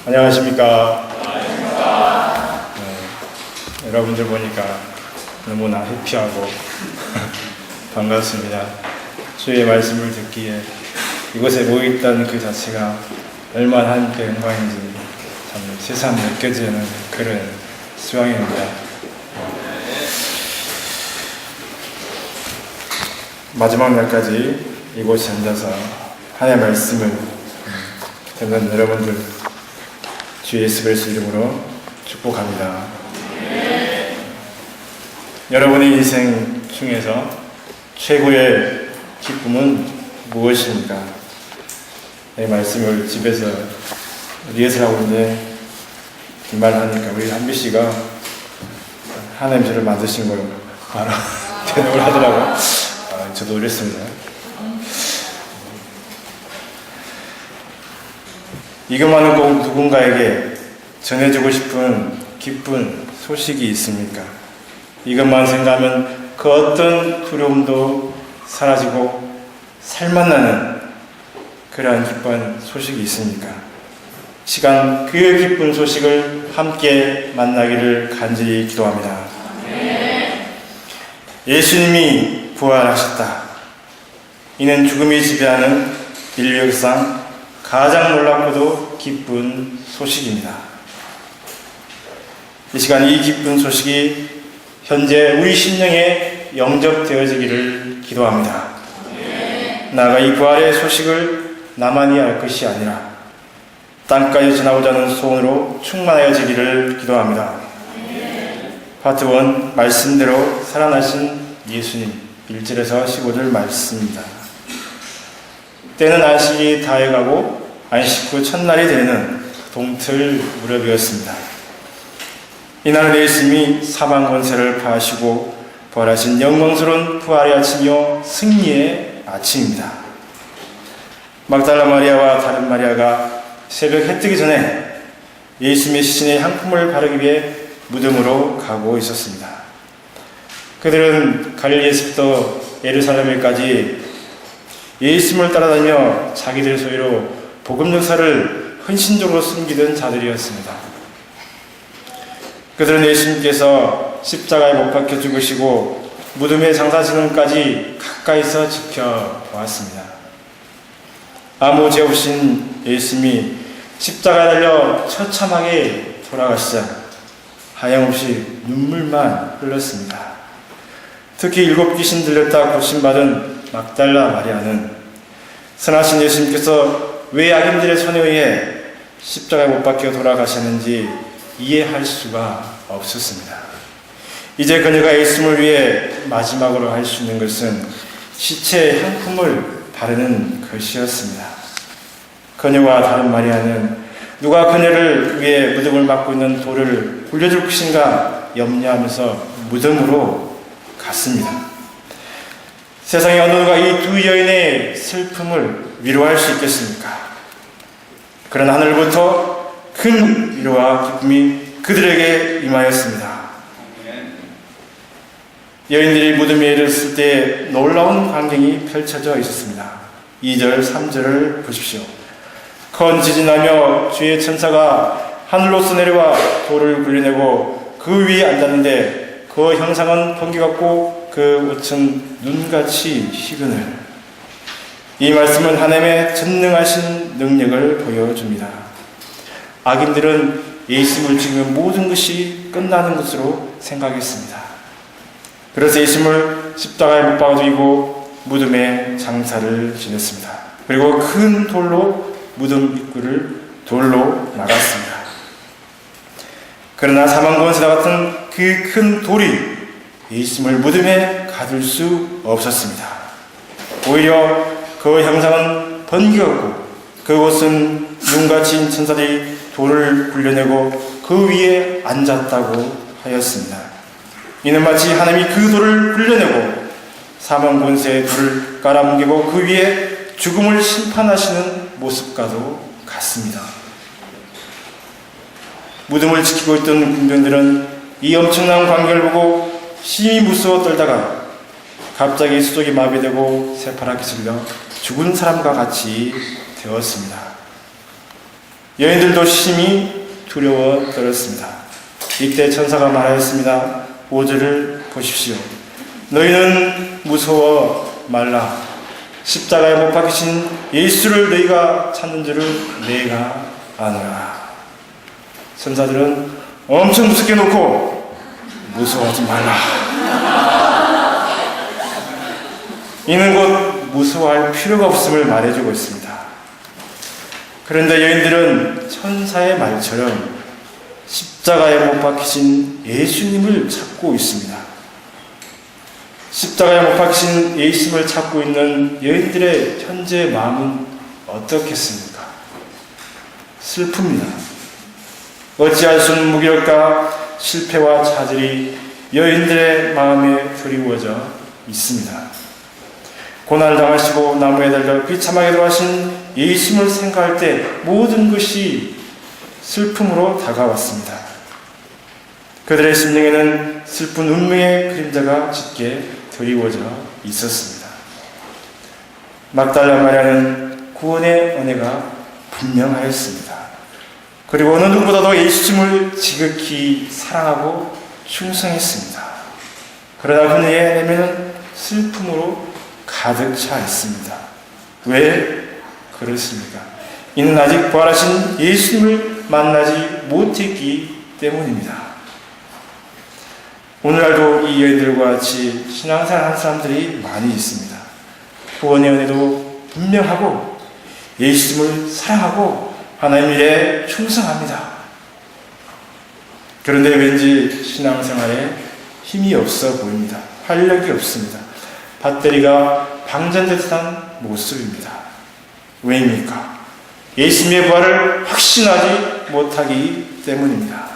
안녕하십니까. 여러분들 보니까 너무나 해피하고 반갑습니다. 주의 말씀을 듣기에 이곳에 모여있다는 그 자체가 얼마나 하나님께 영광인지 참 새삼 느껴지는 그런 수양입니다. 마지막 날까지 이곳에 앉아서 하나님의 말씀을 듣는 여러분들 주 예수 그리스도 이름으로 축복합니다. 여러분의 인생 중에서 최고의 기쁨은 무엇입니까? 이 말씀을 집에서 리허설하고 있는데 이 말 하니까 우리 한비 씨가 하나님 저를 만드신 걸 알아 대답을 하더라고요. 저도 그랬습니다. 이것만은 꼭 누군가에게 전해주고 싶은 기쁜 소식이 있습니까? 이것만 생각하면 그 어떤 두려움도 사라지고 살맛나는 그러한 기쁜 소식이 있습니까? 시간 그 기쁜 소식을 함께 만나기를 간절히 기도합니다. 예수님이 부활하셨다. 이는 죽음이 지배하는 인류 역사상 가장 놀랍고도 기쁜 소식입니다. 이 시간 이 기쁜 소식이 현재 우리 심령에 영접되어지기를 기도합니다. 나아가 이 부활의 소식을 나만이 알 것이 아니라 땅까지 전하고자 하는 소원으로 충만하여지기를 기도합니다. 파트 1 말씀대로 살아나신 예수님 1절에서 15절 말씀입니다. 때는 안식이 다해가고 안식 후 첫날이 되는 동틀 무렵이었습니다. 이날은 예수님이 사망 권세를 파하시고 부활하신 영광스러운 부활의 아침이요 승리의 아침입니다. 막달라 마리아와 다른 마리아가 새벽 해 뜨기 전에 예수님의 시신에 향품을 바르기 위해 무덤으로 가고 있었습니다. 그들은 갈릴리에서부터 예루살렘에까지 예수님을 따라다니며 자기들 소유로 복음 역사를 헌신적으로 숨기던 자들이었습니다. 그들은 예수님께서 십자가에 못 박혀 죽으시고 무덤의 장사지금까지 가까이서 지켜보았습니다. 아무 죄 없인 예수님이 십자가에 달려 처참하게 돌아가시자 하염없이 눈물만 흘렸습니다. 특히 7 귀신 들렸다 고침받은 막달라 마리아는 선하신 예수님께서 왜 악인들의 손에 의해 십자가에 못 박혀 돌아가셨는지 이해할 수가 없었습니다. 이제 그녀가 예수님을 위해 마지막으로 할 수 있는 것은 시체의 향품을 바르는 것이었습니다. 그녀와 다른 마리아는 누가 그녀를 위해 무덤을 막고 있는 돌을 굴려줄 것인가 염려하면서 무덤으로 갔습니다. 세상의 어느 누가 이 두 여인의 슬픔을 위로할 수 있겠습니까? 그러나 하늘부터 큰 위로와 기쁨이 그들에게 임하였습니다. 여인들이 무덤에 이르렀을 때 놀라운 광경이 펼쳐져 있었습니다. 2절, 3절을 보십시오. 큰 지진이 나며 주의 천사가 하늘로서 내려와 돌을 굴려내고 그 위에 앉았는데 그 형상은 번개 같고 그 옷은 눈같이 희그늘. 이 말씀은 하나님의 전능하신 능력을 보여줍니다. 악인들은 예수님을 죽이면 모든 것이 끝나는 것으로 생각했습니다. 그래서 예수님을 십자가에 못 박아 죽이고 무덤에 장사를 지냈습니다. 그리고 큰 돌로 무덤 입구를 돌로 막았습니다. 그러나 사망권세와 같은 그 큰 돌이 예수님을 무덤에 가둘 수 없었습니다. 오히려 그 형상은 번개였고 그곳은 눈같이 천사들이 돌을 굴려내고 그 위에 앉았다고 하였습니다. 이는 마치 하나님이 그 돌을 굴려내고 사망권세의 돌을 깔아뭉개고 그 위에 죽음을 심판하시는 모습과도 같습니다. 무덤을 지키고 있던 군병들은 이 엄청난 광경을 보고 심히 무서워 떨다가 갑자기 수족이 마비되고 새파랗게 질려 죽은 사람과 같이 되었습니다. 여인들도 심히 두려워 떨었습니다. 이때 천사가 말하였습니다. 5절을 보십시오. 너희는 무서워 말라. 십자가에 못 박히신 예수를 너희가 찾는 줄을 내가 아노라. 천사들은 엄청 무섭게 놓고 무서워하지 말라. 이는 곧 무서워할 필요가 없음을 말해주고 있습니다. 그런데 여인들은 천사의 말처럼 십자가에 못 박히신 예수님을 찾고 있습니다. 십자가에 못 박히신 예수님을 찾고 있는 여인들의 현재 마음은 어떻겠습니까? 슬픕니다. 어찌할 수 없는 무기력과 실패와 좌절이 여인들의 마음에 드리워져 있습니다. 고난을 당하시고 나무에 달려 비참하게 돌아가신 예수님을 생각할 때 모든 것이 슬픔으로 다가왔습니다. 그들의 심령에는 슬픈 운명의 그림자가 짙게 드리워져 있었습니다. 막달라 마리아는 구원의 은혜가 분명하였습니다. 그리고 어느 누구보다도 예수님을 지극히 사랑하고 충성했습니다. 그러나 그녀의 내면은 슬픔으로 가득 차 있습니다. 왜 그렇습니까? 이는 아직 부활하신 예수님을 만나지 못했기 때문입니다. 오늘날도 이 여인들과 같이 신앙생활 한 사람들이 많이 있습니다. 구원의 은혜도 분명하고 예수님을 사랑하고 하나님 일에 충성합니다. 그런데 왠지 신앙생활에 힘이 없어 보입니다. 활력이 없습니다. 배터리가 방전된 듯한 모습입니다. 왜입니까? 예수님의 부활을 확신하지 못하기 때문입니다.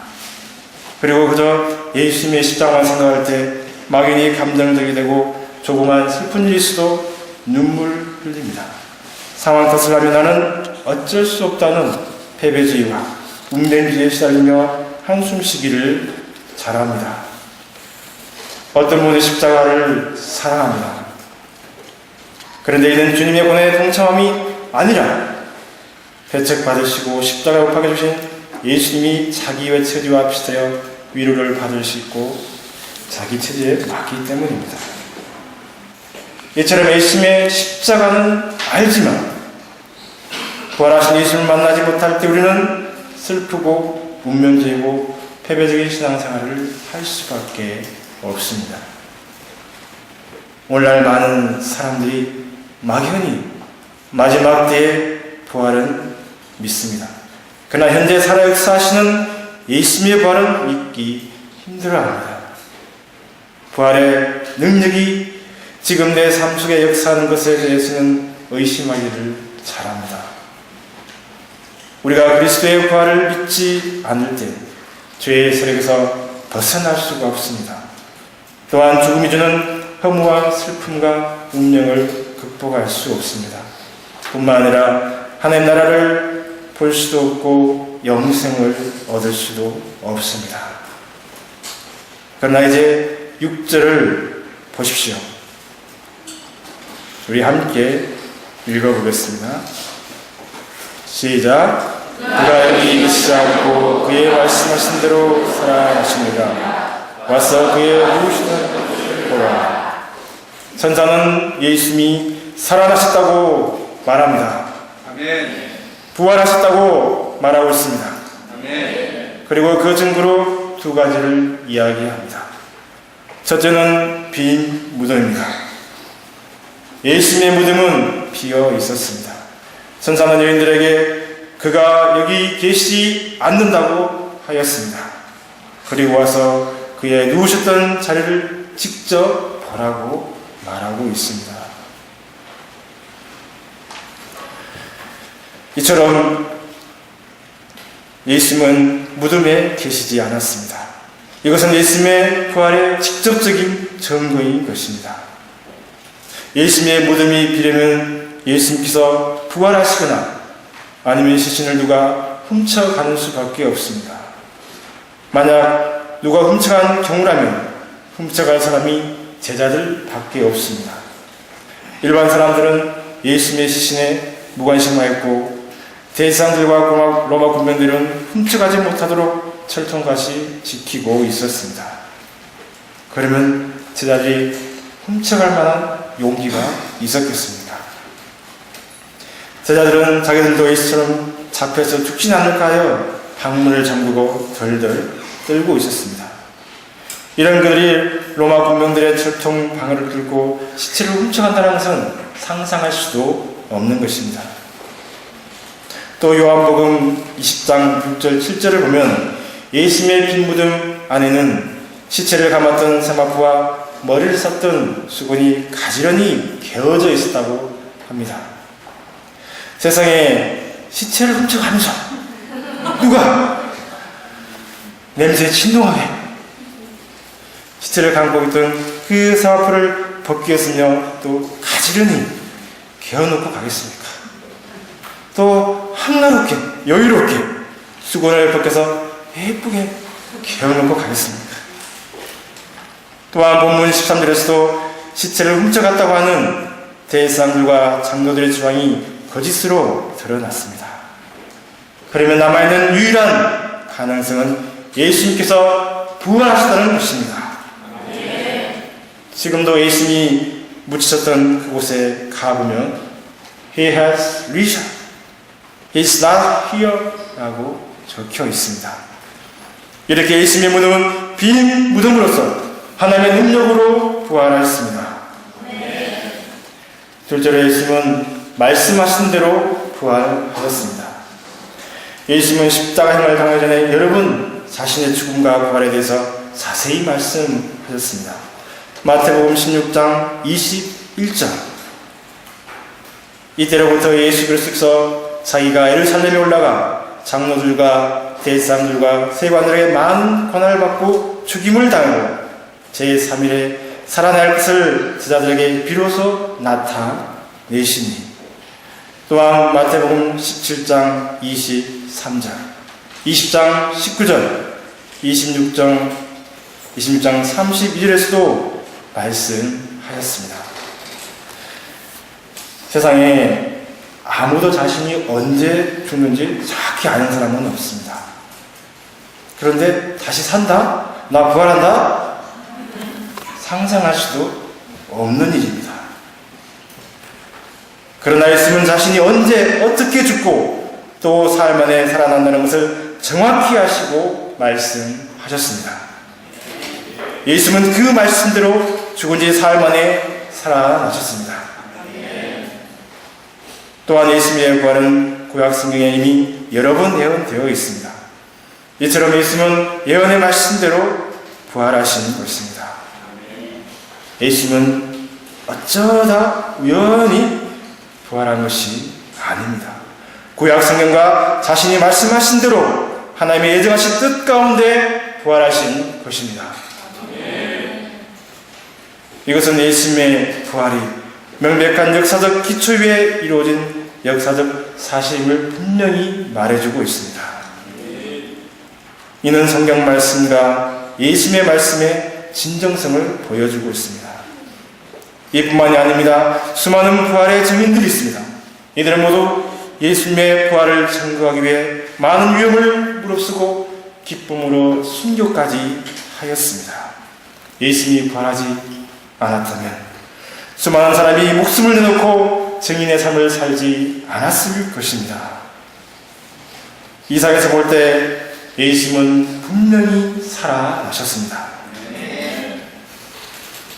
그리고 그저 예수님의 십자가만 생각할 때 막연히 감정을 들게 되고 조그만 슬픈 일일 수도 눈물 흘립니다. 상황 탓을 하며 나는 어쩔 수 없다는 패배주의와 운명주의에 시달리며 한숨 쉬기를 잘합니다. 어떤 분은 십자가를 사랑합니다. 그런데 이는 주님의 고난에 동참함이 아니라 배척받으시고 십자가에 못 박혀주신 예수님이 자기의 처지와 비슷하여 위로를 받을 수 있고 자기 처지에 맞기 때문입니다. 이처럼 예수님의 십자가는 알지만 부활하신 예수님을 만나지 못할 때 우리는 슬프고 운명적이고 패배적인 신앙생활을 할 수밖에 없습니다. 오늘날 많은 사람들이 막연히 마지막 때의 부활은 믿습니다. 그러나 현재 살아 역사하시는 예수님의 부활은 믿기 힘들어합니다. 부활의 능력이 지금 내 삶 속에 역사하는 것에 대해서는 의심하기를 잘합니다. 우리가 그리스도의 부활을 믿지 않을 때 죄의 세력에서 벗어날 수가 없습니다. 또한 죽음이 주는 허무와 슬픔과 운명을 극복할 수 없습니다. 뿐만 아니라 하나님 나라를 볼 수도 없고 영생을 얻을 수도 없습니다. 그러나 이제 6절을 보십시오. 우리 함께 읽어보겠습니다. 시작. 그가 여기 계시지 않고 그의 말씀하신 대로 살아나십니다. 와서 그의 누우시는 보라. 천사는 예수님이 살아나셨다고 말합니다. 아멘. 부활하셨다고 말하고 있습니다. 아멘. 그리고 그 증거로 두 가지를 이야기합니다. 첫째는 빈 무덤입니다. 예수님의 무덤은 비어 있었습니다. 천사는 여인들에게 그가 여기 계시지 않는다고 하였습니다. 그리고 와서 그의 누우셨던 자리를 직접 보라고 말하고 있습니다. 이처럼 예수님은 무덤에 계시지 않았습니다. 이것은 예수님의 부활의 직접적인 증거인 것입니다. 예수님의 무덤이 비려면 예수님께서 부활하시거나 아니면 시신을 누가 훔쳐가는 수밖에 없습니다. 만약 누가 훔쳐간 경우라면 훔쳐갈 사람이 제자들 밖에 없습니다. 일반 사람들은 예수님의 시신에 무관심하였고 대제사장들과 로마 군병들은 훔쳐가지 못하도록 철통같이 지키고 있었습니다. 그러면 제자들이 훔쳐갈 만한 용기가 있었겠습니까? 제자들은 자기들도 예수처럼 잡혀서 죽진 않을까 하여 방문을 잠그고 덜덜 떨고 있었습니다. 이런 그들이 로마 군병들의 철통 방어를 뚫고 시체를 훔쳐간다는 것은 상상할 수도 없는 것입니다. 또 요한복음 20장 6절 7절을 보면 예수님의 빈 무덤 안에는 시체를 감았던 세마포와 머리를 쌌던 수건이 가지런히 개어져 있었다고 합니다. 세상에 시체를 훔쳐가면서 누가 냄새에 진동하게 시체를 감고 있던 그 세마포를 벗기었으며 또 가지런히 개어놓고 가겠습니까? 또 한나롭게 여유롭게 수건을 벗겨서 예쁘게 개어놓고 가겠습니까? 또한 본문 13절에서도 시체를 훔쳐갔다고 하는 대제사장들과 장로들의 주장이 거짓으로 드러났습니다. 그러면 남아있는 유일한 가능성은 예수님께서 부활하셨다는 것입니다. 지금도 예수님이 묻히셨던 그곳에 가보면 He has risen. He is not here 라고 적혀 있습니다. 이렇게 예수님의 무덤은 빈 무덤으로서 하나님의 능력으로 부활하였습니다. 둘째로 예수님은 말씀하신 대로 부활하셨습니다. 예수님은 십자가행을 당하기 전에 여러 번 자신의 죽음과 부활에 대해서 자세히 말씀하셨습니다. 마태복음 16장 21절 이때로부터 예수 그리스도께서 자기가 예루살렘에 올라가 장로들과 대제사장들과 세관들에게 많은 권한을 받고 죽임을 당하고 제3일에 살아날 것을 제자들에게 비로소 나타내시니 또한 마태복음 17장 23절 20장 19절 26장 32절에서도 말씀하였습니다. 세상에 아무도 자신이 언제 죽는지 정확히 아는 사람은 없습니다. 그런데 다시 산다? 나 부활한다? 상상할 수도 없는 일입니다. 그러나 예수님은 자신이 언제 어떻게 죽고 또 사흘 만에 살아난다는 것을 정확히 아시고 말씀하셨습니다. 예수님은 그 말씀대로 죽은 지 사흘 만에 살아나셨습니다. 또한 예수님의 부활은 구약 성경에 이미 여러 번 예언되어 있습니다. 이처럼 예수님은 예언의 말씀대로 부활하신 것입니다. 예수님은 어쩌다 우연히 부활한 것이 아닙니다. 구약 성경과 자신이 말씀하신 대로 하나님의 예정하신 뜻 가운데 부활하신 것입니다. 이것은 예수님의 부활이 명백한 역사적 기초 위에 이루어진 역사적 사실임을 분명히 말해주고 있습니다. 이는 성경 말씀과 예수님의 말씀의 진정성을 보여주고 있습니다. 이뿐만이 아닙니다. 수많은 부활의 증인들이 있습니다. 이들은 모두 예수님의 부활을 증거하기 위해 많은 위험을 무릅쓰고 기쁨으로 순교까지 하였습니다. 예수님이 부활하지 않았다면 수많은 사람이 목숨을 내놓고 증인의 삶을 살지 않았을 것입니다. 이상에서 볼 때 예수님은 분명히 살아나셨습니다.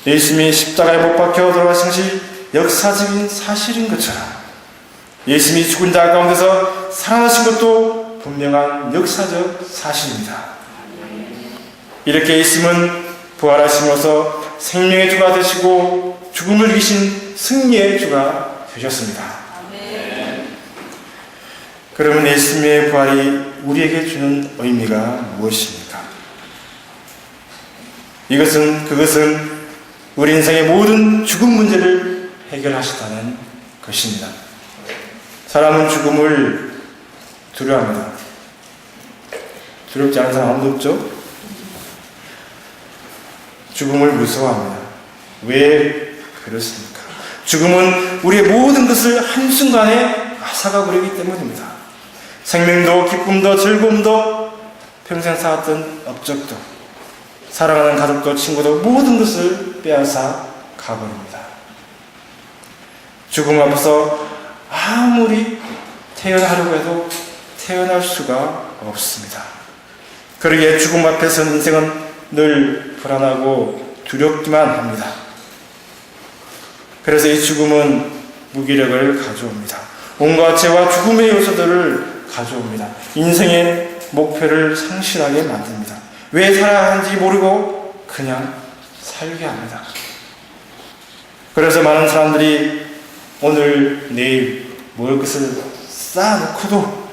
예수님이 십자가에 못 박혀 돌아가신 것이 역사적인 사실인 것처럼 예수님이 죽은 자 가운데서 살아나신 것도 분명한 역사적 사실입니다. 이렇게 예수님은 부활하심으로써 생명의 주가 되시고 죽음을 이기신 승리의 주가 되셨습니다. 그러면 예수님의 부활이 우리에게 주는 의미가 무엇입니까? 그것은 우리 인생의 모든 죽음 문제를 해결하시다는 것입니다. 사람은 죽음을 두려워합니다. 두렵지 않은 사람 아무도 없죠? 죽음을 무서워합니다. 왜 그렇습니까? 죽음은 우리의 모든 것을 한순간에 앗아가 버리기 때문입니다. 생명도 기쁨도 즐거움도 평생 쌓았던 업적도 사랑하는 가족도 친구도 모든 것을 빼앗아 가버립니다. 죽음 앞에서 아무리 태어나려고 해도 태어날 수가 없습니다. 그러기에 죽음 앞에서 인생은 늘 불안하고 두렵기만 합니다. 그래서 이 죽음은 무기력을 가져옵니다. 온갖 죄와 죽음의 요소들을 가져옵니다. 인생의 목표를 상실하게 만듭니다. 왜 살아야 하는지 모르고 그냥 살게 합니다. 그래서 많은 사람들이 오늘 내일 먹을 것을 쌓아놓고도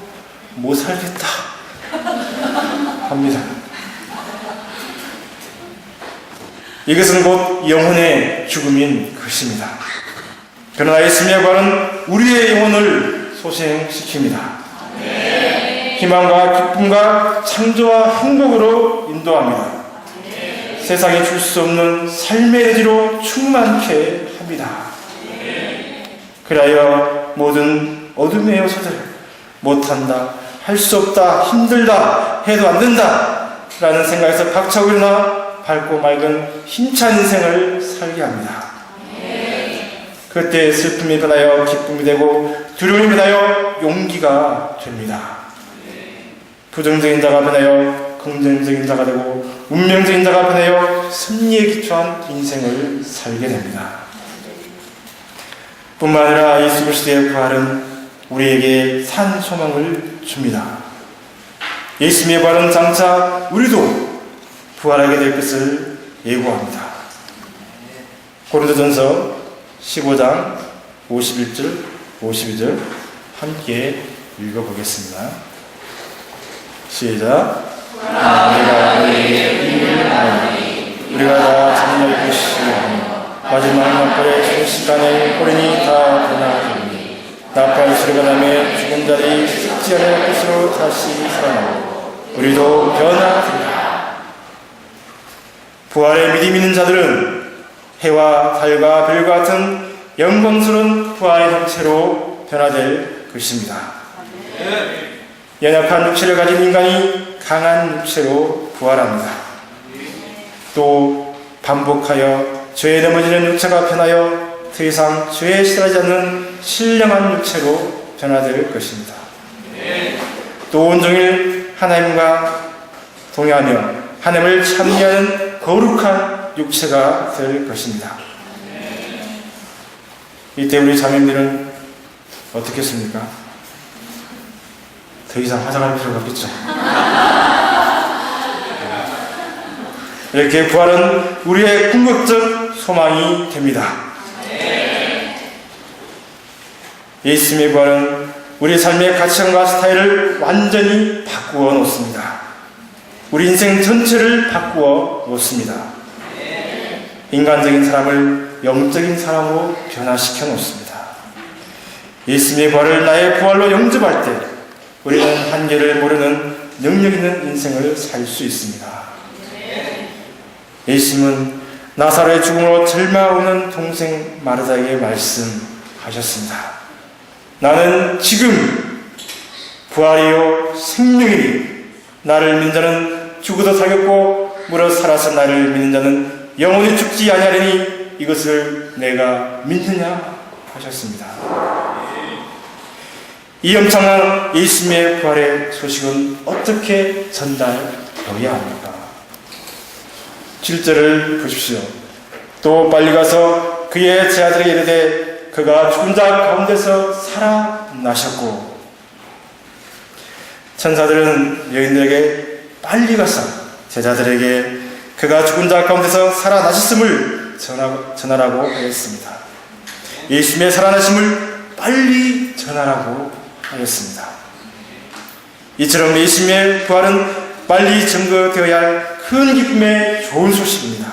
못 살겠다 합니다. 이것은 곧 영혼의 죽음인 것입니다. 그러나 예수님의 부활은 우리의 영혼을 소생시킵니다. 희망과 기쁨과 창조와 행복으로 인도합니다. 세상에 줄 수 없는 삶의 에너지로 충만케 합니다. 그리하여 모든 어둠의 요소들, 못한다, 할 수 없다, 힘들다, 해도 안 된다 라는 생각에서 박차고 일어나 밝고 맑은 힘찬 인생을 살게 합니다. 그때 슬픔이 변하여 기쁨이 되고 두려움이 변하여 용기가 됩니다. 부정적인 자가 변하여 긍정적인 자가 되고 운명적인 자가 변하여 승리에 기초한 인생을 살게 됩니다. 뿐만 아니라 예수 그리스도의 부활은 우리에게 산 소망을 줍니다. 예수님의 부활은 장차 우리도 부활하게 될 것을 예고합니다. 고린도전서 15장 51절 52절 함께 읽어보겠습니다. 시작. 우리가 너희에게 비밀을 말하니 우리가 다 잠잘 것이요 마지막 나팔의 순식간에 호련이 다 변하리니 나팔 소리가 나며 죽은 자들이 죽지 않을 것으로 다시 살아나고 우리도 변화되리라. 부활의 믿음 있는 자들은 해와 달과 별과 같은 영광스러운 부활의 형체로 변화될 것입니다. 연약한 육체를 가진 인간이 강한 육체로 부활합니다. 또 반복하여 죄에 넘어지는 육체가 변하여 더 이상 죄에 시달리지 않는 신령한 육체로 변화될 것입니다. 또 온종일 하나님과 동의하며 하나님을 찬미하는 거룩한 육체가 될 것입니다. 이때 우리 자매님들은 어떻겠습니까? 더 이상 화장할 필요가 없겠죠. 이렇게 부활은 우리의 궁극적 소망이 됩니다. 예수님의 부활은 우리 삶의 가치관과 스타일을 완전히 바꾸어 놓습니다. 우리 인생 전체를 바꾸어 놓습니다. 인간적인 사람을 영적인 사람으로 변화시켜 놓습니다. 예수님의 부활을 나의 부활로 영접할 때 우리는 한계를 모르는 능력 있는 인생을 살 수 있습니다. 예수님은 나사로의 죽음으로 절망하는 동생 마르다에게 말씀하셨습니다. 나는 지금 부활이요 생명이니 나를 믿는 자는 죽어도 살겠고 무릇 살아서 나를 믿는 자는 영원히 죽지 아니하리니 이것을 내가 믿느냐 하셨습니다. 이 엄청난 예수님의 부활의 소식은 어떻게 전달되어야 합니까? 7절을 보십시오. 또 빨리 가서 그의 제자들에게 이르되 그가 죽은 자 가운데서 살아나셨고. 천사들은 여인들에게 빨리 가서 제자들에게 그가 죽은 자 가운데서 살아나셨음을 전하라고 하였습니다. 예수님의 살아나심을 빨리 전하라고 하였습니다. 이처럼 예수님의 부활은 빨리 증거되어야 할 큰 기쁨의 좋은 소식입니다.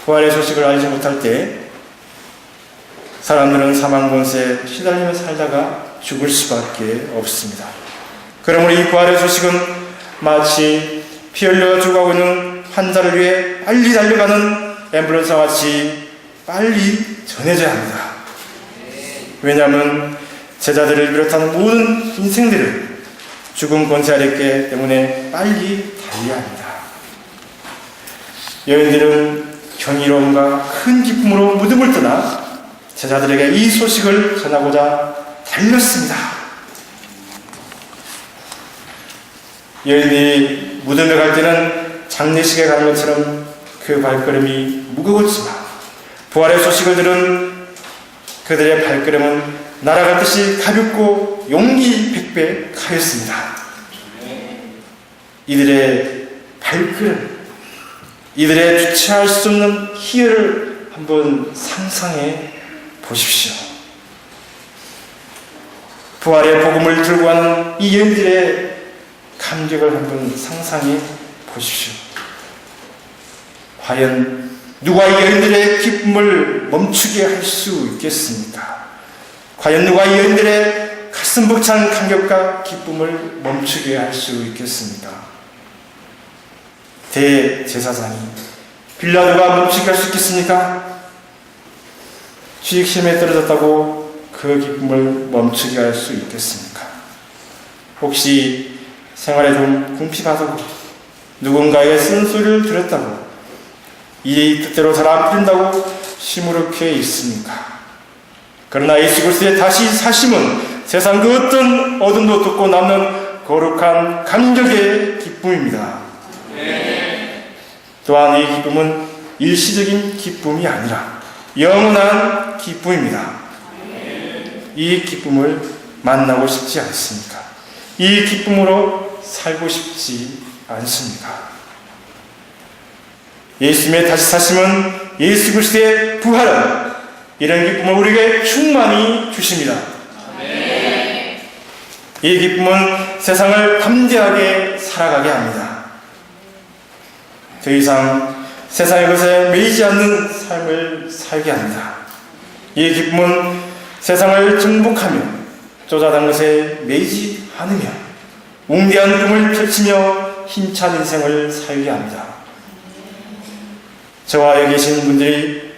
부활의 소식을 알지 못할 때 사람들은 사망 권세에 시달리며 살다가 죽을 수밖에 없습니다. 그러므로 이 부활의 소식은 마치 피 흘려 죽어가고 있는 환자를 위해 빨리 달려가는 앰뷸런스와 같이 빨리 전해져야 합니다. 왜냐하면 제자들을 비롯한 모든 인생들을 죽음 권세 아래 있기 때문에 빨리 달려야 합니다. 여인들은 경이로움과 큰 기쁨으로 무덤을 떠나 제자들에게 이 소식을 전하고자 달렸습니다. 여인들이 무덤에 갈 때는 장례식에 가는 것처럼 그 발걸음이 무거웠지만 부활의 소식을 들은 그들의 발걸음은 날아갔듯이 가볍고 용기 백백하였습니다. 이들의 발걸음, 이들의 주체할 수 없는 희열을 한번 상상해 보십시오. 부활의 복음을 들고 가는 이 여인들의 감격을 한번 상상해 보십시오. 과연 누가 이 여인들의 기쁨을 멈추게 할 수 있겠습니까? 과연 누가 이 여인들의 가슴 벅찬 감격과 기쁨을 멈추게 할 수 있겠습니까? 대제사장이 빌라도가 멈추게 할 수 있겠습니까? 주익심에 떨어졌다고 그 기쁨을 멈추게 할 수 있겠습니까? 혹시 생활에 좀 궁핍하다고 누군가의 쓴소리를 들었다고 이 뜻대로 잘 안 풀린다고 시무룩해 있습니까? 그러나 예수 그리스도의 다시 사심은 세상 그 어떤 어둠도 덮고 남는 거룩한 감격의 기쁨입니다. 또한 이 기쁨은 일시적인 기쁨이 아니라 영원한 기쁨입니다. 이 기쁨을 만나고 싶지 않습니까? 이 기쁨으로 살고 싶지 않습니까? 예수님의 다시 사심은 예수 그리스도의 부활은 이런 기쁨을 우리에게 충만히 주십니다. 이 기쁨은 세상을 담대하게 살아가게 합니다. 더 이상 세상의 것에 매이지 않는 삶을 살게 합니다. 이 기쁨은 세상을 정복하며 쪼잔한 것에 매이지 않으며 웅대한 꿈을 펼치며 힘찬 인생을 살게 합니다. 저와 여기 계신 분들이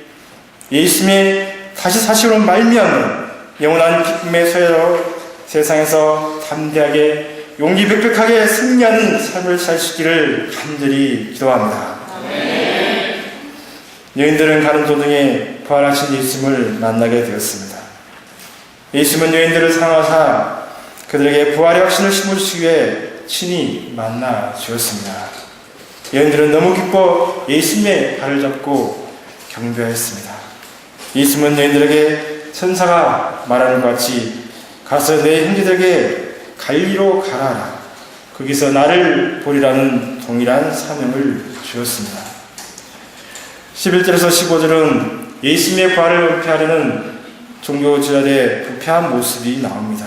예수님의 다시 사시로 말미암는 영원한 기쁨의 소유로 세상에서 담대하게 용기 백백하게 승리하는 삶을 살 수 있기를 간절히 기도합니다. 여인들은 가는 도중에 부활하신 예수님을 만나게 되었습니다. 예수님은 여인들을 사랑하사 그들에게 부활의 확신을 심어주시기 위해 친히 만나 주었습니다. 여인들은 너무 기뻐 예수님의 발을 잡고 경배하였습니다. 예수님은 여인들에게 천사가 말하는 것 같이 가서 내 형제들에게 갈리로 가라. 거기서 나를 보리라는 동일한 사명을 주었습니다. 11절에서 15절은 예수님의 부활을 은폐하려는 종교지들의 부패한 모습이 나옵니다.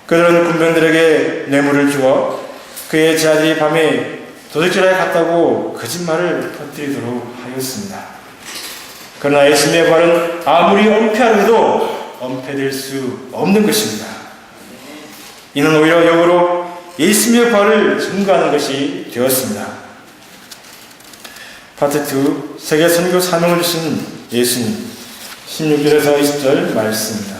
그들은 군병들에게 뇌물을 주어 그의 제자들이 밤에 도둑질하러 갔다고 거짓말을 퍼뜨리도록 하였습니다. 그러나 예수님의 부활은 아무리 은폐하려 해도 은폐될 수 없는 것입니다. 이는 오히려 역으로 예수님의 부활을 증거하는 것이 되었습니다. 파트 2, 세계 선교 사명을 주신 예수님 16절에서 20절 말씀입니다.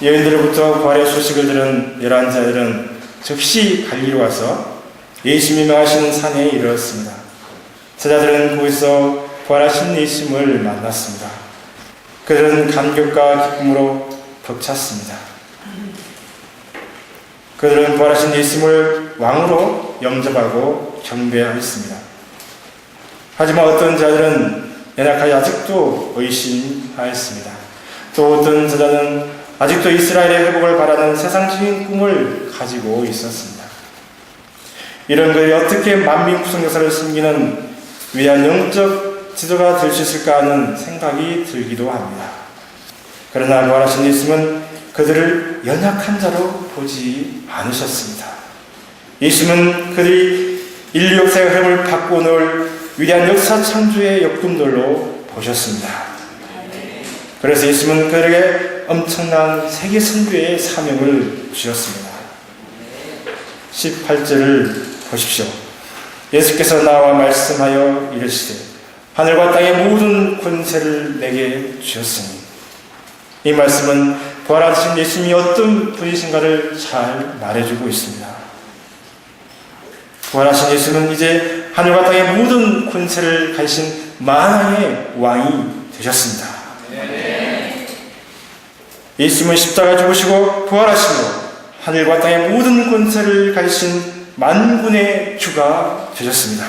여인들로부터 부활의 소식을 들은 11제자들은 즉시 갈리로 와서 예수님이 명하시는 산에 이르렀습니다. 제자들은 거기서 부활하신 예수님을 만났습니다. 그들은 감격과 기쁨으로 벅찼습니다. 그들은 부활하신 예수님을 왕으로 영접하고 경배하였습니다. 하지만 어떤 자들은 연약하여 아직도 의심하였습니다. 또 어떤 자들은 아직도 이스라엘의 회복을 바라는 세상적인 꿈을 가지고 있었습니다. 이런 것이 어떻게 만민 구성 역사를 숨기는 위대한 영적 지도가 될 수 있을까 하는 생각이 들기도 합니다. 그러나 부활하신 예수님은 그들을 연약한 자로 보지 않으셨습니다. 예수님은 그들이 인류 역사의 흐름을 바꿔놓을 위대한 역사 창조의 역군들로 보셨습니다. 그래서 예수님은 그들에게 엄청난 세계 선교의 사명을 주셨습니다. 18절을 보십시오. 예수께서 나와 말씀하여 이르시되 하늘과 땅의 모든 권세를 내게 주셨으니 이 말씀은 부활하신 예수님이 어떤 분이신가를 잘 말해주고 있습니다. 부활하신 예수는 이제 하늘과 땅의 모든 권세를 가지신 만왕의 왕이 되셨습니다. 예수님은 십자가 죽으시고 부활하시고 하늘과 땅의 모든 권세를 가지신 만군의 주가 되셨습니다.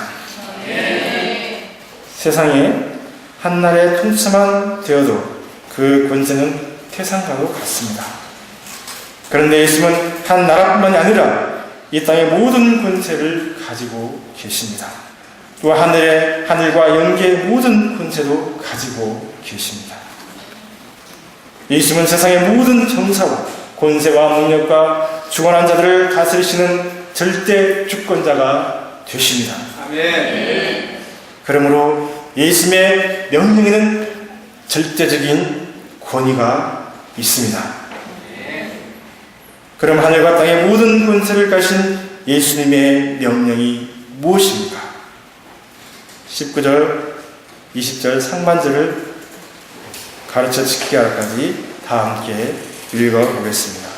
세상에 한나라의 통치만 되어도 그 권세는 태산과도 같습니다. 그런데 예수님은 한 나라뿐만이 아니라 이 땅의 모든 권세를 가지고 계십니다. 또 하늘과 영계의 모든 권세도 가지고 계십니다. 예수님은 세상의 모든 정사와 권세와 능력과 주관한 자들을 다스리시는 절대 주권자가 되십니다. 아멘. 그러므로 예수님의 명령에는 절대적인 권위가 있습니다. 그럼 하늘과 땅의 모든 권세를 가신 예수님의 명령이 무엇입니까? 19절, 20절 상반절을 가르쳐 지키게 할까지 다 함께 읽어보겠습니다.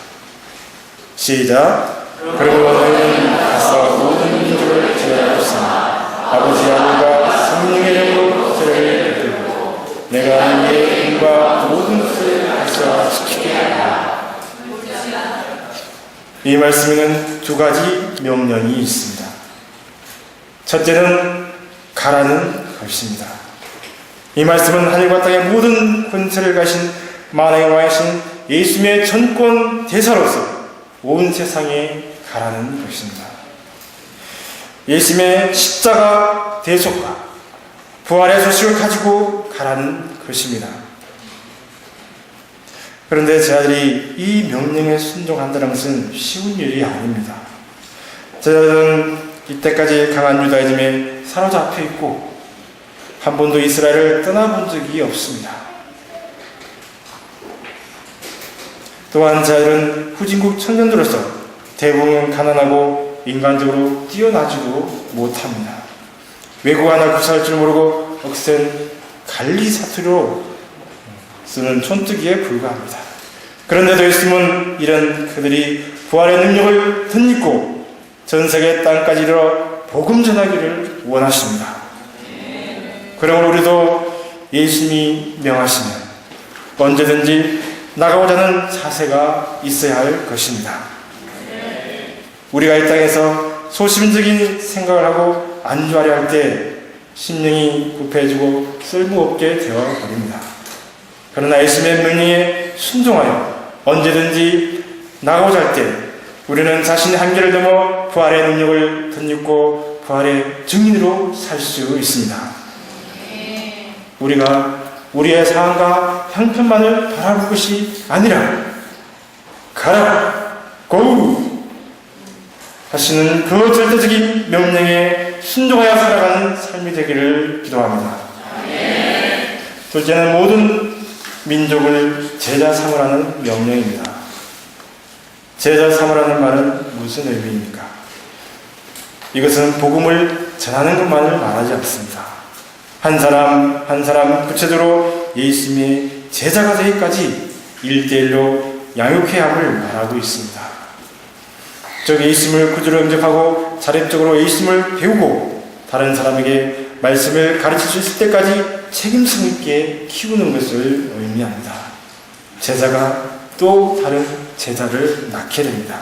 시작. 그리고 너희는 가서 모든 민족을 제하였으나 아버지 하늘과 성령의 이름으로 저를 붙들고 내가 너희의 힘과 모든 것을 가르쳐 지키게 하라. 이 말씀에는 두 가지 명령이 있습니다. 첫째는 가라는 것입니다. 이 말씀은 하늘과 땅의 모든 권세를 가신 만왕의 왕이신 예수님의 전권 대사로서 온 세상에 가라는 것입니다. 예수님의 십자가 대속과 부활의 소식을 가지고 가라는 것입니다. 그런데 제자들이 이 명령에 순종한다는 것은 쉬운 일이 아닙니다. 제자들은 이때까지 강한 유다이즘에 사로잡혀 있고 한 번도 이스라엘을 떠나본 적이 없습니다. 또한 제자들은 후진국 청년들로서 대부분 가난하고 인간적으로 뛰어나지도 못합니다. 외국 하나 구사할 줄 모르고 억센 관리 사투리로 쓰는 촌뜨기에 불과합니다. 그런데도 예수님은 이런 그들이 부활의 능력을 덧입고 전 세계 땅까지 이르러 복음 전하기를 원하십니다. 그러므로 우리도 예수님이 명하시면 언제든지 나가고자 하는 자세가 있어야 할 것입니다. 우리가 이 땅에서 소심적인 생각을 하고 안주하려 할 때 심령이 급해지고 쓸모없게 되어버립니다. 그러나 예수님의 명령에 순종하여 언제든지 나가고자 할 때 우리는 자신의 한계를 넘어 부활의 능력을 덧입고 부활의 증인으로 살 수 있습니다. 우리가 우리의 상황과 형편만을 바라볼 것이 아니라 가라 고 하시는 그 절대적인 명령에 순종하여 살아가는 삶이 되기를 기도합니다. 둘째는 모든 민족을 제자 삼으라는 명령입니다. 제자 삼으라는 말은 무슨 의미입니까? 이것은 복음을 전하는 것만을 말하지 않습니다. 한 사람 한 사람 구체적으로 예수님의 제자가 되기까지 1대1로 양육해야 함을 말하고 있습니다. 즉 예수님을 구주로 영접하고 자립적으로 예수님을 배우고 다른 사람에게 말씀을 가르칠 수 있을 때까지 책임성 있게 키우는 것을 의미합니다. 제자가 또 다른 제자를 낳게 됩니다.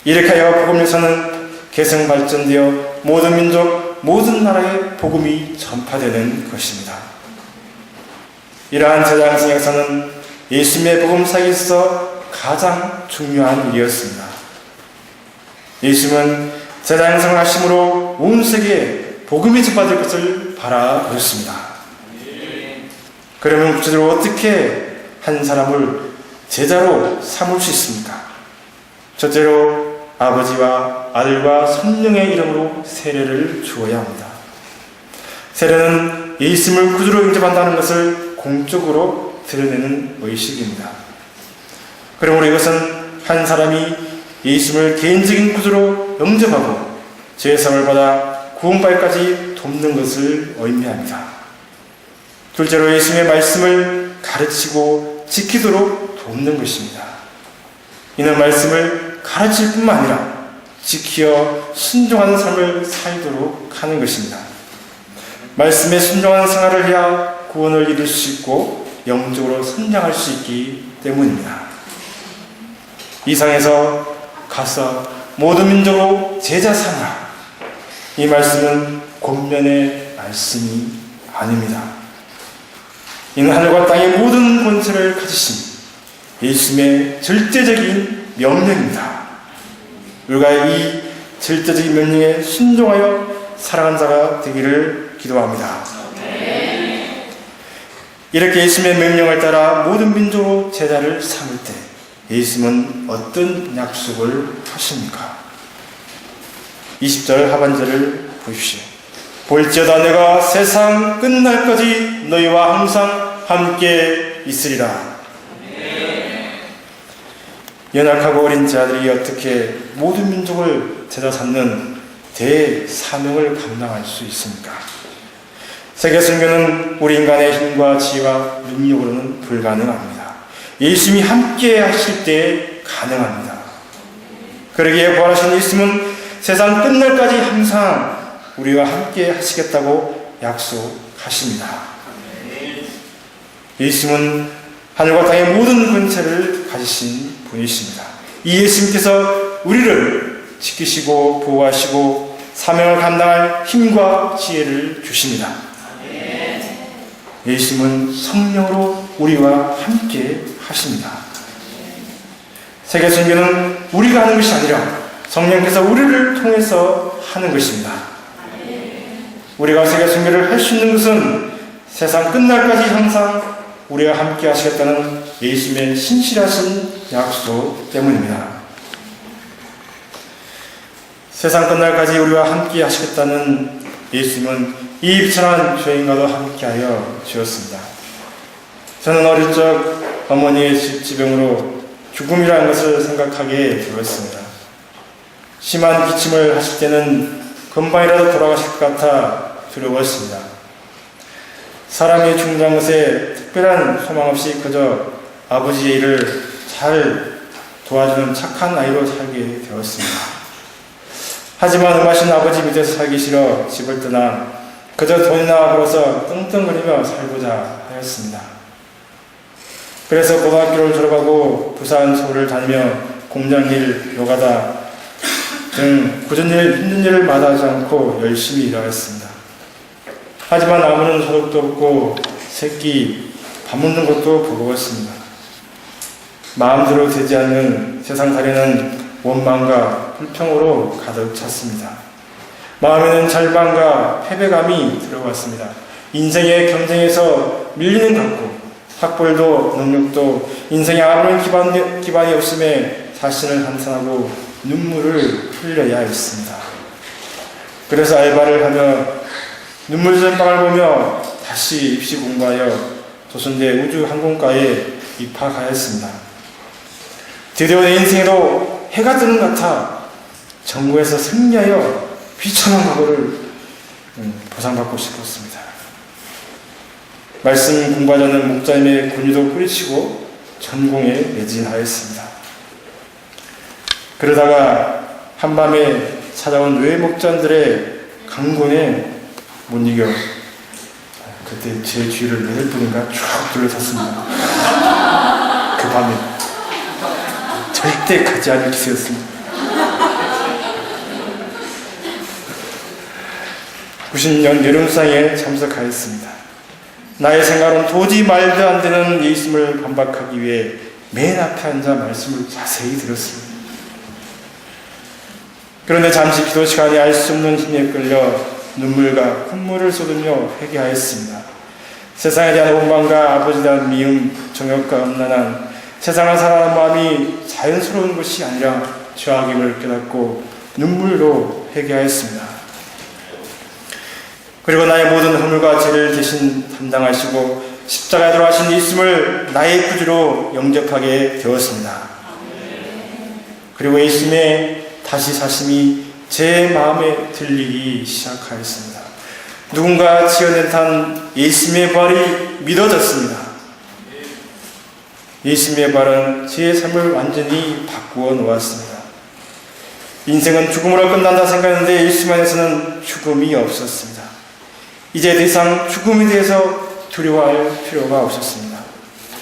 이렇게 하여 복음에서는 개성 발전되어 모든 민족, 모든 나라에 복음이 전파되는 것입니다. 이러한 제자 양성에서는 예수님의 복음 사역에 있어 가장 중요한 일이었습니다. 예수님은 제자 양성을 하심으로 온 세계에 복음이 전파될 것을 바라보셨습니다. 그러면 구체적으로 어떻게 한 사람을 제자로 삼을 수 있습니까? 첫째로 아버지와 아들과 성령의 이름으로 세례를 주어야 합니다. 세례는 예수님을 구주로 영접한다는 것을 공적으로 드러내는 의식입니다. 그러므로 이것은 한 사람이 예수님을 개인적인 구주로 영접하고 죄사함을 받아 구원받기까지 돕는 것을 의미합니다. 둘째로 예수님의 말씀을 가르치고 지키도록 돕는 것입니다. 이는 말씀을 가르칠 뿐만 아니라 지키어 순종하는 삶을 살도록 하는 것입니다. 말씀에 순종하는 생활을 해야 구원을 이룰 수 있고 영적으로 성장할 수 있기 때문입니다. 이상에서 가서 모든 민족으로 제자 삼으라. 이 말씀은 권면의 말씀이 아닙니다. 이는 하늘과 땅의 모든 권세를 가지신 예수님의 절대적인 명령입니다. 우리가 이 절대적인 명령에 순종하여 살아가는 자가 되기를 기도합니다. 이렇게 예수님의 명령을 따라 모든 민족으로 제자를 삼을 때 예수님은 어떤 약속을 하십니까? 20절 하반절을 보십시오. 볼지어다 내가 세상 끝날까지 너희와 항상 함께 있으리라. 연약하고 어린 자들이 어떻게 모든 민족을 제자 삼는 대사명을 감당할 수 있습니까? 세계 선교는 우리 인간의 힘과 지혜와 능력으로는 불가능합니다. 예수님이 함께 하실 때 가능합니다. 그러기에 부활하신 예수님은 세상 끝날까지 항상 우리와 함께 하시겠다고 약속하십니다. 예수님은 하늘과 땅의 모든 권세를 가지신 분이십니다. 이 예수님께서 우리를 지키시고 보호하시고 사명을 감당할 힘과 지혜를 주십니다. 예수님은 성령으로 우리와 함께 하십니다. 세계 선교는 우리가 하는 것이 아니라 성령께서 우리를 통해서 하는 것입니다. 우리가 세계 선교를 할 수 있는 것은 세상 끝날까지 항상 우리와 함께 하시겠다는 예수님의 신실하신 약속 때문입니다. 세상 끝날까지 우리와 함께 하시겠다는 예수님은 이 비천한 죄인과도 함께하여 주었습니다. 저는 어릴 적 어머니의 지병으로 죽음이라는 것을 생각하게 되었습니다. 심한 기침을 하실 때는 금방이라도 돌아가실 것 같아 두려웠습니다. 사람이 죽는 것에 특별한 소망 없이 그저 아버지의 일을 잘 도와주는 착한 아이로 살게 되었습니다. 하지만 음하신 아버지 밑에서 살기 싫어 집을 떠나 그저 돈이나 벌어서 떵떵거리며 살고자 하였습니다. 그래서 고등학교를 졸업하고 부산, 서울을 다니며 공장일, 노가다 등 굳은 일, 힘든 일을 마다하지 않고 열심히 일하였습니다. 하지만 아무런 소득도 없고 새끼 밥 먹는 것도 버거웠습니다. 마음대로 되지 않는 세상살이는 원망과 불평으로 가득 찼습니다. 마음에는 절망과 패배감이 들어왔습니다. 인생의 경쟁에서 밀리는 각고 학벌도 능력도 인생에 아무런 기반이 없음에 자신을 한탄하고 눈물을 흘려야 했습니다. 그래서 알바를 하며 눈물 젖은 빵을 보며 다시 입시 공부하여 조선대 우주항공과에 입학하였습니다. 드디어 내 인생에도 해가 뜨는 것 같아 전국에서 승리하여 비천한 과거를 보상받고 싶었습니다. 말씀 공부하자는 목자님의 권유도 뿌리치고 전공에 매진하였습니다. 그러다가 한밤에 찾아온 외 목자들의 강권에 못 이겨 그때 제 주위를 8분인가 쭉 둘러쌌습니다. 그 밤에 절대 가지 않을 기세였습니다. 90년 여름상에 참석하였습니다. 나의 생각은 도저히 말도 안 되는 예수님을 반박하기 위해 맨 앞에 앉아 말씀을 자세히 들었습니다. 그런데 잠시 기도 시간에 알 수 없는 힘에 끌려 눈물과 콧물을 쏟으며 회개하였습니다. 세상에 대한 원망과 아버지에 대한 미움, 정욕과 음란한 세상을 살아가는 마음이 자연스러운 것이 아니라 죄악임을 깨닫고 눈물로 회개하였습니다. 그리고 나의 모든 허물과 죄를 대신 담당하시고 십자가에 돌아가신 예수님을 나의 구주로 영접하게 되었습니다. 그리고 예수님의 다시 사심이 제 마음에 들리기 시작하였습니다. 누군가 지어낸 듯한 예수님의 부활이 믿어졌습니다. 예수님의 부활은 제 삶을 완전히 바꾸어 놓았습니다. 인생은 죽음으로 끝난다 생각했는데 예수님 안에서는 죽음이 없었습니다. 이제 더 이상 죽음에 대해서 두려워할 필요가 없었습니다.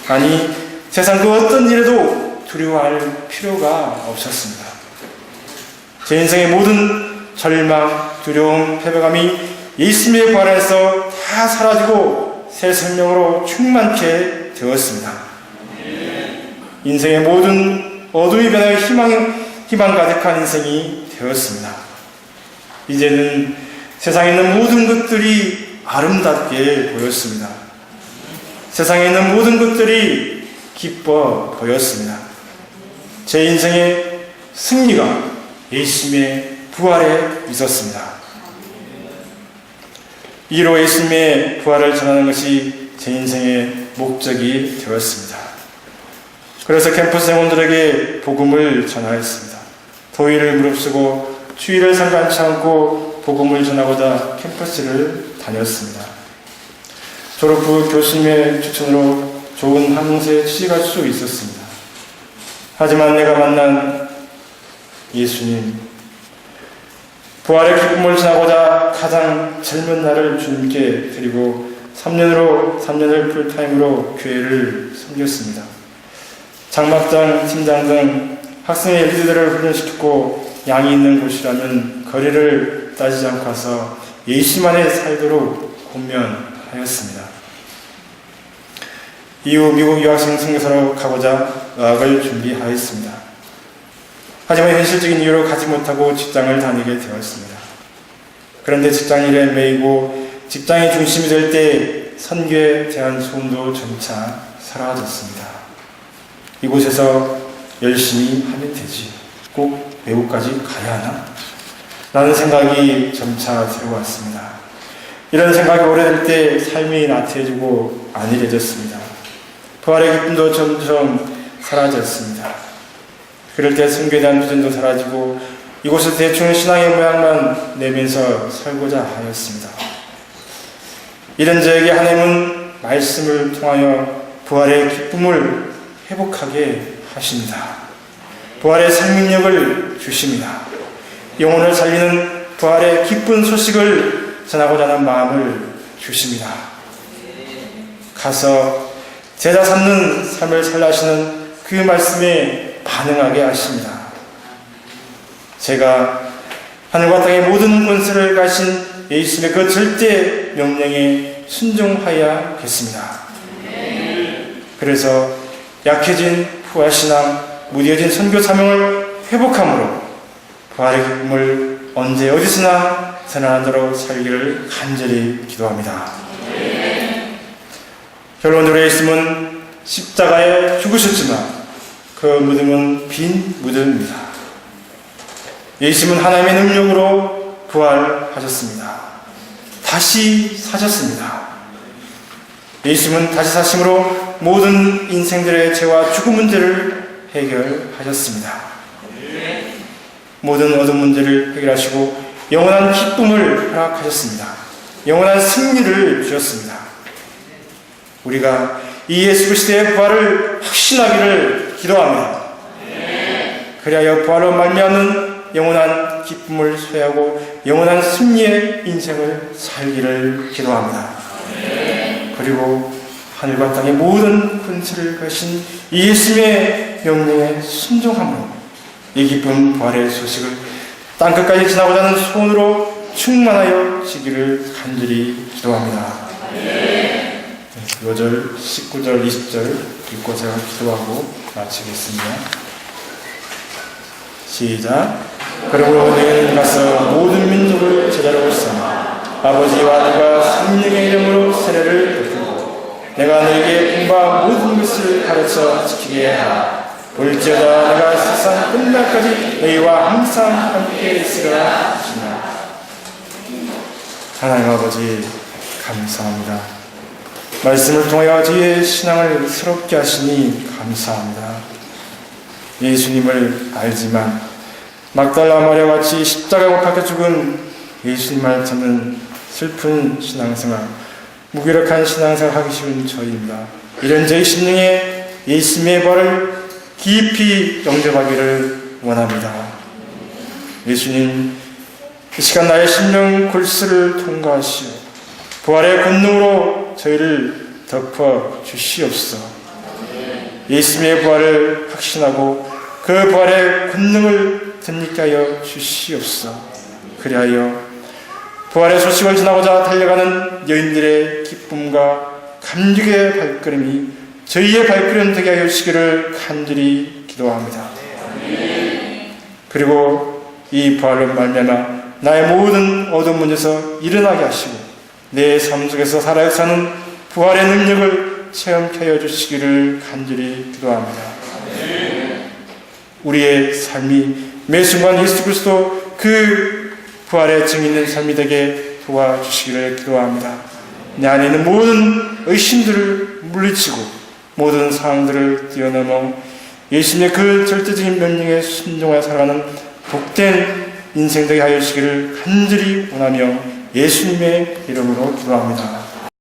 아니, 세상 그 어떤 일에도 두려워할 필요가 없었습니다. 제 인생의 모든 절망, 두려움, 패배감이 예수님의 부활 안에서 다 사라지고 새 생명으로 충만케 되었습니다. 인생의 모든 어둠이 변하여 희망 가득한 인생이 되었습니다. 이제는 세상에 있는 모든 것들이 아름답게 보였습니다. 세상에 있는 모든 것들이 기뻐 보였습니다. 제 인생의 승리가 예수님의 부활에 있었습니다. 이로 예수님의 부활을 전하는 것이 제 인생의 목적이 되었습니다. 그래서 캠퍼스 생원들에게 복음을 전하였습니다. 더위를 무릅쓰고 추위를 상관치 않고 복음을 전하고자 캠퍼스를 다녔습니다. 졸업 후 교수님의 추천으로 좋은 항공사에 취직할 수 있었습니다. 하지만 내가 만난 예수님, 부활의 기쁨을 전하고자 가장 젊은 날을 주님께 드리고 3년을 풀타임으로 교회를 섬겼습니다. 장막장, 팀장 등 학생의 리더들을 훈련시켰고 양이 있는 곳이라면 거리를 따지지 않고 가서 예수만에 살도록 권면하였습니다. 이후 미국 유학생 선교사로 가고자 의학을 준비하였습니다. 하지만 현실적인 이유로 가지 못하고 직장을 다니게 되었습니다. 그런데 직장일에 매이고 직장이 중심이 될 때 선교에 대한 소원도 점차 사라졌습니다. 이곳에서 열심히 하면 되지. 꼭 외국까지 가야 하나? 라는 생각이 점차 들어왔습니다. 이런 생각이 오래될 때 삶이 나태해지고 안일해졌습니다. 부활의 기쁨도 점점 사라졌습니다. 그럴 때 선교에 대한 도전도 사라지고 이곳에서 대충 신앙의 모양만 내면서 살고자 하였습니다. 이런 저에게 하나님은 말씀을 통하여 부활의 기쁨을 회복하게 하십니다. 부활의 생명력을 주십니다. 영혼을 살리는 부활의 기쁜 소식을 전하고자 하는 마음을 주십니다. 가서 제자 삼는 삶을 살라 하시는 그 말씀에 반응하게 하십니다. 제가 하늘과 땅의 모든 권세를 가신 예수님의 그 절대 명령에 순종하여야겠습니다. 그래서 약해진 부활신앙, 무뎌진 선교 사명을 회복함으로 부활의 기쁨을 언제 어디서나 전하도록 살기를 간절히 기도합니다. 결론적으로 예수님은 십자가에 죽으셨지만 그 무덤은 빈 무덤입니다. 예수님은 하나님의 능력으로 부활하셨습니다. 다시 사셨습니다. 예수님은 다시 사심으로 모든 인생들의 죄와 죽음 문제를 해결하셨습니다. 모든 어둠 문제를 해결하시고 영원한 기쁨을 허락하셨습니다. 영원한 승리를 주셨습니다. 우리가 이 예수 그리스도의 부활을 확신하기를 기도합니다. 그리하여 부활로 말미암는 영원한 기쁨을 소유하고 영원한 승리의 인생을 살기를 기도합니다. 그리고 하늘과 땅의 모든 권세를 가신 이 예수님의 명령에 순종함으로 이 기쁜 부활의 소식을 땅끝까지 지나고자 하는 소원으로 충만하여 지기를 간절히 기도합니다. 5절, 19절, 20절 읽고 제가 기도하고 마치겠습니다. 시작. 그러므로 너희는 가서 모든 민족을 제자로 삼아 아버지와 아들과 성령의 이름으로 세례를 베풀고 내가 너희에게 분부한 모든 것을 가르쳐 지키게 하라. 볼지어다 내가 세상 끝날까지 너희와 항상 함께 있으라 하시나. 하나님 아버지 감사합니다. 말씀을 통하여 저희의 신앙을 새롭게 하시니 감사합니다. 예수님을 알지만 막달라 마리아 같이 십자가에 못 박혀 죽은 예수님을 찾는 슬픈 신앙생활, 무기력한 신앙생활 하기 쉬운 저희입니다. 이런 저희 심령에 예수님의 부활을 깊이 영접하기를 원합니다. 예수님, 이 시간 나의 심령 골수를 통과하시오. 부활의 권능으로 저희를 덮어 주시옵소서. 예수님의 부활을 확신하고 그 부활의 권능을 덧입게 하여 주시옵소서. 그리하여 부활의 소식을 전하고자 달려가는 여인들의 기쁨과 감격의 발걸음이 저희의 발걸음 되게 하여 주시기를 간절히 기도합니다. 그리고 이 부활을 말미암아 나의 모든 어두운 문에서 일어나게 하시고 내 삶 속에서 살아 사는 부활의 능력을 체험케 하여 주시기를 간절히 기도합니다. 우리의 삶이 매 순간 예수 그리스도 그 부활의 증인 있는 삶이 되게 도와주시기를 기도합니다. 내 안에 있는 모든 의심들을 물리치고 모든 상황들을 뛰어넘어 예수님의 그 절대적인 명령에 순종하여 살아가는 복된 인생 되게 하여 주시기를 간절히 원하며 예수님의 이름으로 기도합니다.